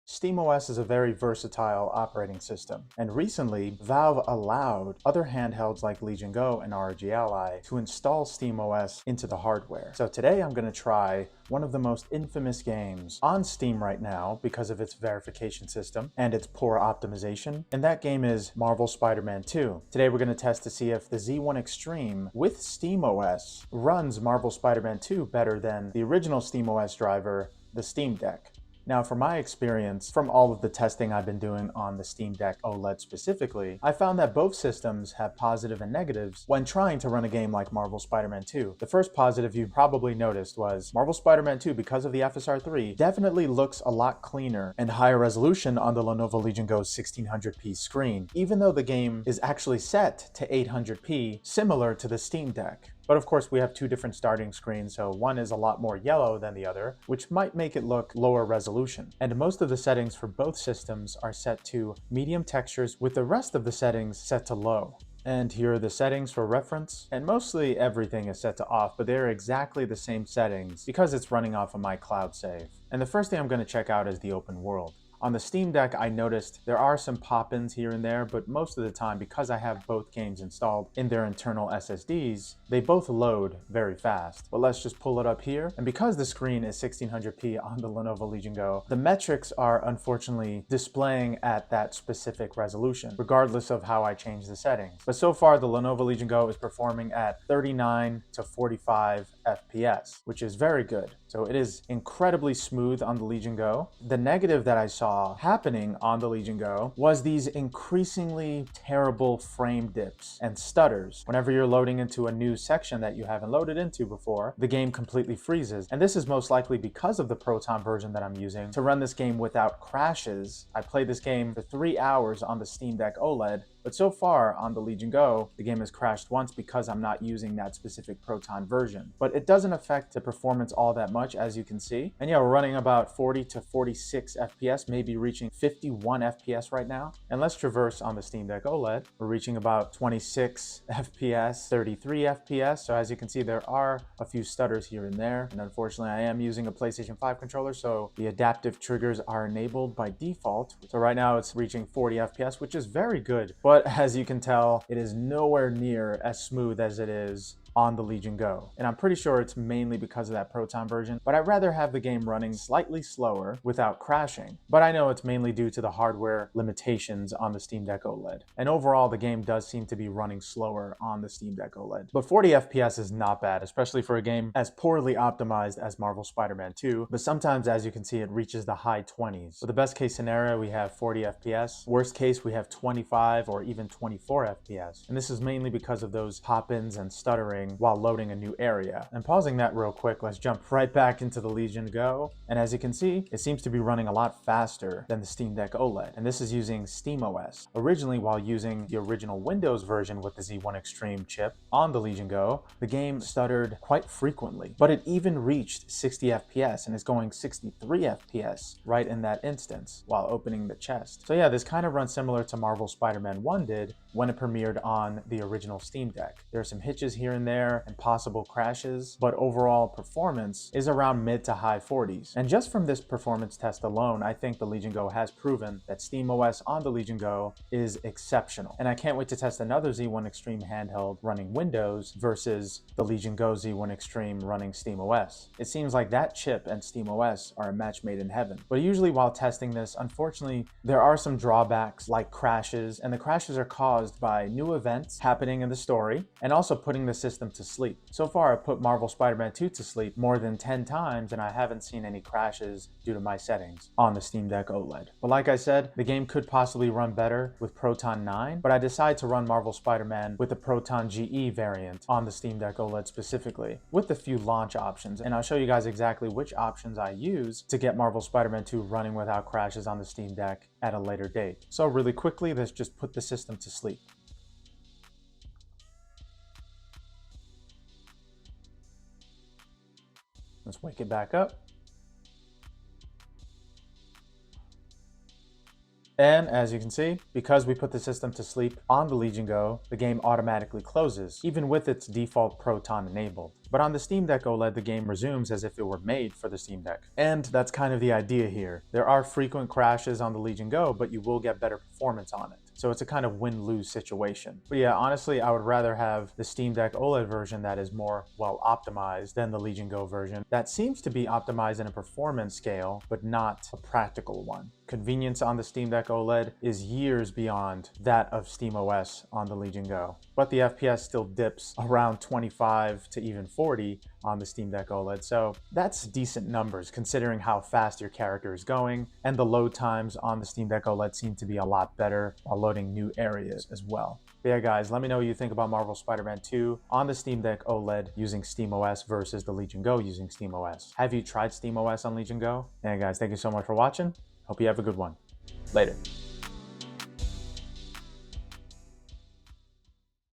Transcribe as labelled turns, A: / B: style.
A: SteamOS is a very versatile operating system, and recently, Valve allowed other handhelds like Legion Go and ROG Ally to install SteamOS into the hardware. So today I'm going to try one of the most infamous games on Steam right now because of its verification system and its poor optimization, and that game is Marvel Spider-Man 2. Today we're going to test to see if the Z1 Extreme with SteamOS runs Marvel Spider-Man 2 better than the original SteamOS driver, the Steam Deck. Now, from my experience, from all of the testing I've been doing on the Steam Deck OLED specifically, I found that both systems have positive and negatives when trying to run a game like Marvel Spider-Man 2. The first positive you probably noticed was Marvel Spider-Man 2, because of the FSR3, definitely looks a lot cleaner and higher resolution on the Lenovo Legion Go's 1600p screen, even though the game is actually set to 800p, similar to the Steam Deck. But of course, we have two different starting screens, so one is a lot more yellow than the other, which might make it look lower resolution. And most of the settings for both systems are set to medium textures, with the rest of the settings set to low. And here are the settings for reference, and mostly everything is set to off, but they're exactly the same settings because it's running off of my cloud save. And the first thing I'm going to check out is the open world. On the Steam Deck, I noticed there are some pop-ins here and there, but most of the time, because I have both games installed in their internal SSDs, they both load very fast. But let's just pull it up here. And because the screen is 1600p on the Lenovo Legion Go, the metrics are unfortunately displaying at that specific resolution, regardless of how I change the settings. But so far, the Lenovo Legion Go is performing at 39 to 45 FPS, which is very good. So it is incredibly smooth on the Legion Go. The negative that I saw happening on the Legion Go was these increasingly terrible frame dips and stutters. Whenever you're loading into a new section that you haven't loaded into before, the game completely freezes. And this is most likely because of the Proton version that I'm using to run this game without crashes. I played this game for 3 hours on the Steam Deck OLED, but so far on the Legion Go, the game has crashed once because I'm not using that specific Proton version. But it doesn't affect the performance all that much, as you can see. And yeah, we're running about 40 to 46 FPS, maybe reaching 51 FPS right now. And let's traverse on the Steam Deck OLED. We're reaching about 26 FPS, 33 FPS. So as you can see, there are a few stutters here and there. And unfortunately, I am using a PlayStation 5 controller, so the adaptive triggers are enabled by default. So right now it's reaching 40 FPS, which is very good. But as you can tell, it is nowhere near as smooth as it is on the Legion Go. And I'm pretty sure it's mainly because of that Proton version, but I'd rather have the game running slightly slower without crashing. But I know it's mainly due to the hardware limitations on the Steam Deck OLED. And overall, the game does seem to be running slower on the Steam Deck OLED. But 40 FPS is not bad, especially for a game as poorly optimized as Marvel Spider-Man 2. But sometimes, as you can see, it reaches the high 20s. So the best case scenario, we have 40 FPS. Worst case, we have 25 or even 24 FPS. And this is mainly because of those pop-ins and stuttering while loading a new area. And pausing that real quick, let's jump right back into the Legion Go. And as you can see, it seems to be running a lot faster than the Steam Deck OLED. And this is using SteamOS. Originally, while using the original Windows version with the Z1 Extreme chip on the Legion Go, the game stuttered quite frequently, but it even reached 60 FPS and is going 63 FPS right in that instance while opening the chest. So yeah, this kind of runs similar to Marvel Spider-Man 1 did when it premiered on the original Steam Deck. There are some hitches here and there and possible crashes, but overall performance is around mid to high 40s. And just from this performance test alone, I think the Legion Go has proven that SteamOS on the Legion Go is exceptional. And I can't wait to test another Z1 Extreme handheld running Windows versus the Legion Go Z1 Extreme running SteamOS. It seems like that chip and SteamOS are a match made in heaven. But usually while testing this, unfortunately, there are some drawbacks like crashes, and the crashes are caused by new events happening in the story and also putting the system to sleep. So far, I've put Marvel Spider-Man 2 to sleep more than 10 times, and I haven't seen any crashes due to my settings on the Steam Deck OLED. But like I said, the game could possibly run better with Proton 9, but I decided to run Marvel Spider-Man with the Proton GE variant on the Steam Deck OLED specifically, with a few launch options. And I'll show you guys exactly which options I use to get Marvel Spider-Man 2 running without crashes on the Steam Deck at a later date. So really quickly, let's just put the system to sleep. Let's wake it back up. And as you can see, because we put the system to sleep on the Legion Go, the game automatically closes, even with its default Proton enabled. But on the Steam Deck OLED, the game resumes as if it were made for the Steam Deck. And that's kind of the idea here. There are frequent crashes on the Legion Go, but you will get better performance on it. So it's a kind of win-lose situation. But yeah, honestly, I would rather have the Steam Deck OLED version that is more well optimized than the Legion Go version that seems to be optimized in a performance scale, but not a practical one. Convenience on the Steam Deck OLED is years beyond that of SteamOS on the Legion Go. But the FPS still dips around 25 to even 40 on the Steam Deck OLED, so that's decent numbers considering how fast your character is going, and the load times on the Steam Deck OLED seem to be a lot better while loading new areas as well. But yeah guys, let me know what you think about Marvel Spider-Man 2 on the Steam Deck OLED using SteamOS versus the Legion Go using SteamOS. Have you tried SteamOS on Legion Go? And guys, thank you so much for watching. Hope you have a good one. Later.